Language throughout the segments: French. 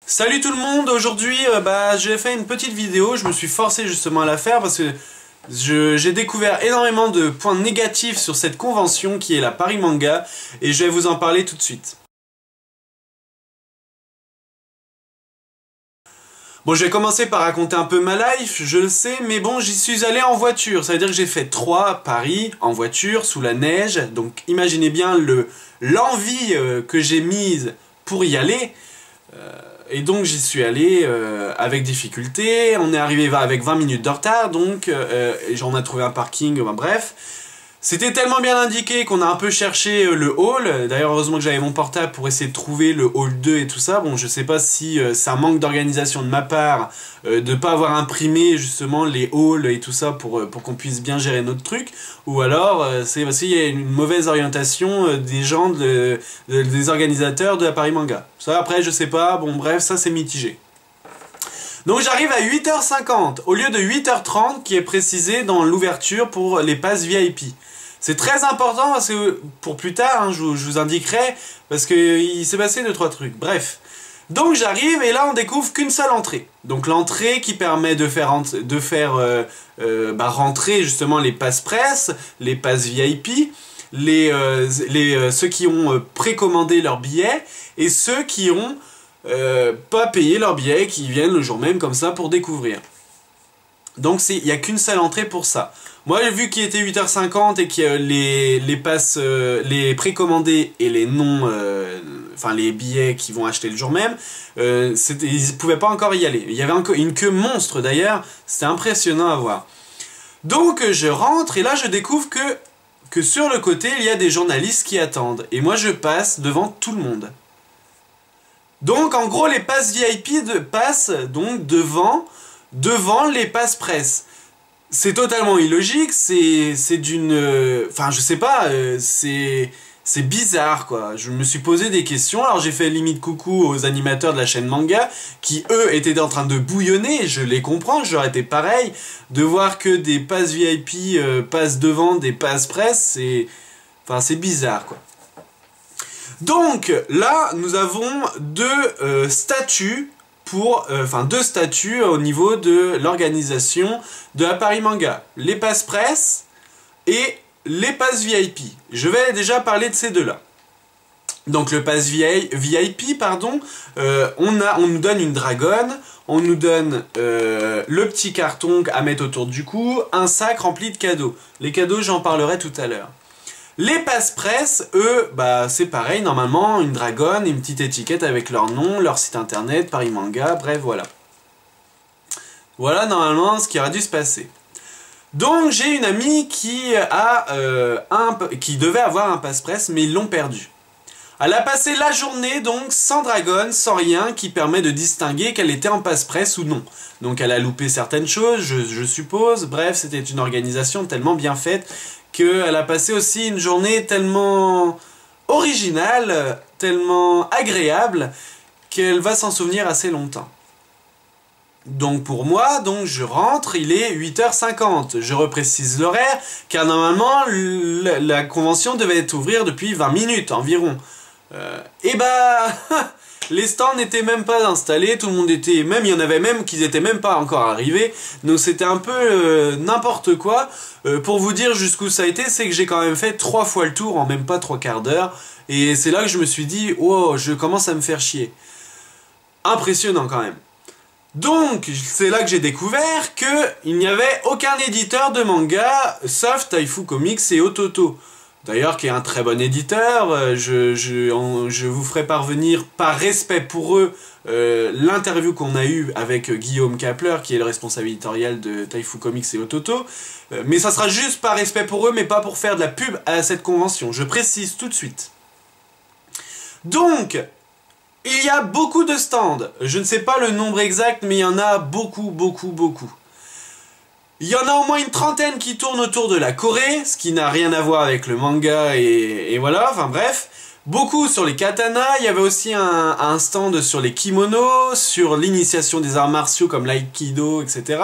Salut tout le monde, aujourd'hui j'ai fait une petite vidéo, je me suis forcé justement à la faire parce que j'ai découvert énormément de points négatifs sur cette convention qui est la Paris Manga et je vais vous en parler tout de suite. Bon, je vais commencer par raconter un peu ma life, je le sais, mais bon, j'y suis allé en voiture. Ça veut dire que j'ai fait 3 Paris en voiture, sous la neige. Donc imaginez bien l'envie que j'ai mise pour y aller. Et donc j'y suis allé avec difficulté. On est arrivé avec 20 minutes de retard, donc on a trouvé un parking, bref. C'était tellement bien indiqué qu'on a un peu cherché le hall. D'ailleurs, heureusement que j'avais mon portable pour essayer de trouver le hall 2 et tout ça. Bon, je sais pas si c'est un manque d'organisation de ma part de pas avoir imprimé justement les halls et tout ça pour qu'on puisse bien gérer notre truc. Ou alors, c'est parce qu'il y a une mauvaise orientation des gens, des organisateurs de la Paris Manga. Ça, après, je sais pas. Bon, bref, ça c'est mitigé. Donc j'arrive à 8h50 au lieu de 8h30 qui est précisé dans l'ouverture pour les passes VIP. C'est très important parce que pour plus tard, hein, je vous indiquerai parce qu'il s'est passé 2-3 trucs. Bref. Donc j'arrive et là on découvre qu'une seule entrée. Donc l'entrée qui permet de faire rentrer justement les passes presse, les passes VIP, ceux qui ont précommandé leur billet et ceux qui ont pas payer leur billet, qui viennent le jour même comme ça pour découvrir. Donc il n'y a qu'une seule entrée pour ça. Moi, vu qu'il était 8h50 et que les passes, les précommandés et les non, enfin les billets qui vont acheter le jour même, ils ne pouvaient pas encore y aller. Il y avait une queue monstre d'ailleurs, c'était impressionnant à voir. Donc je rentre et là je découvre que sur le côté il y a des journalistes qui attendent. Et moi je passe devant tout le monde. Donc en gros les passes VIP passent donc devant les passes presse. C'est totalement illogique, c'est d'une... Enfin je sais pas, c'est bizarre quoi. Je me suis posé des questions, alors j'ai fait limite coucou aux animateurs de la chaîne Manga qui eux étaient en train de bouillonner, je les comprends, j'aurais été pareil. De voir que des passes VIP passent devant des passes presse, c'est bizarre quoi. Donc là, nous avons deux statuts au niveau de l'organisation de la Paris Manga. Les passes presse et les passes VIP. Je vais déjà parler de ces deux-là. Donc le pass VIP, pardon, on nous donne une dragonne, on nous donne le petit carton à mettre autour du cou, un sac rempli de cadeaux. Les cadeaux, j'en parlerai tout à l'heure. Les passes presse, eux, c'est pareil, normalement, une dragonne, une petite étiquette avec leur nom, leur site internet, Paris Manga, bref, voilà. Voilà, normalement, ce qui aurait dû se passer. Donc, j'ai une amie qui devait avoir un passe presse, mais ils l'ont perdu. Elle a passé la journée, donc, sans dragonne, sans rien, qui permet de distinguer qu'elle était en passe presse ou non. Donc, elle a loupé certaines choses, je suppose. Bref, c'était une organisation tellement bien faite qu'elle a passé aussi une journée tellement originale, tellement agréable, qu'elle va s'en souvenir assez longtemps. Donc pour moi, je rentre, il est 8h50. Je reprécise l'horaire, car normalement, la convention devait être ouverte depuis 20 minutes environ. Les stands n'étaient même pas installés, tout le monde était... Même, il y en avait même qui n'étaient même pas encore arrivés. Donc c'était un peu n'importe quoi. Pour vous dire jusqu'où ça a été, c'est que j'ai quand même fait 3 fois le tour en même pas 3 quarts d'heure. Et c'est là que je me suis dit, oh, je commence à me faire chier. Impressionnant quand même. Donc, c'est là que j'ai découvert qu'il n'y avait aucun éditeur de manga, sauf Taifu Comics et Ototo. D'ailleurs, qui est un très bon éditeur, je vous ferai parvenir, par respect pour eux, l'interview qu'on a eue avec Guillaume Kapler, qui est le responsable éditorial de Taifu Comics et Ototo. Mais ça sera juste par respect pour eux, mais pas pour faire de la pub à cette convention. Je précise tout de suite. Donc, il y a beaucoup de stands. Je ne sais pas le nombre exact, mais il y en a beaucoup, beaucoup, beaucoup. Il y en a au moins une trentaine qui tournent autour de la Corée, ce qui n'a rien à voir avec le manga et voilà, enfin bref. Beaucoup sur les katanas, il y avait aussi un stand sur les kimonos, sur l'initiation des arts martiaux comme l'aïkido, etc.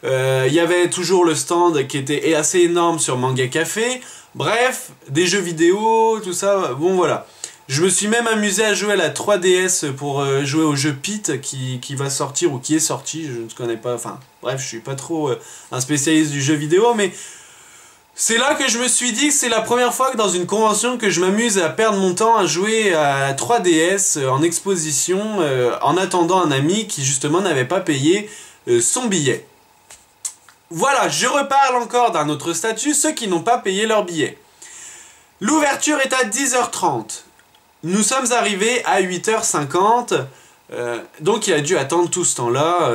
Il y avait toujours le stand qui était assez énorme sur Manga Café. Bref, des jeux vidéo, tout ça, bon voilà. Je me suis même amusé à jouer à la 3DS pour jouer au jeu Pit qui va sortir ou qui est sorti, je ne connais pas, enfin bref, je suis pas trop un spécialiste du jeu vidéo, mais c'est là que je me suis dit que c'est la première fois que dans une convention que je m'amuse à perdre mon temps à jouer à la 3DS en exposition en attendant un ami qui justement n'avait pas payé son billet. Voilà, je reparle encore d'un autre statut, ceux qui n'ont pas payé leur billet. L'ouverture est à 10h30. Nous sommes arrivés à 8h50, donc il a dû attendre tout ce temps-là,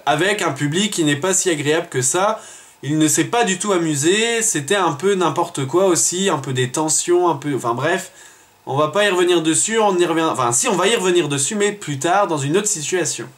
avec un public qui n'est pas si agréable que ça. Il ne s'est pas du tout amusé, c'était un peu n'importe quoi aussi, un peu des tensions, un peu... Enfin bref, on va pas y revenir dessus, on y revient... Enfin si, on va y revenir dessus, mais plus tard, dans une autre situation.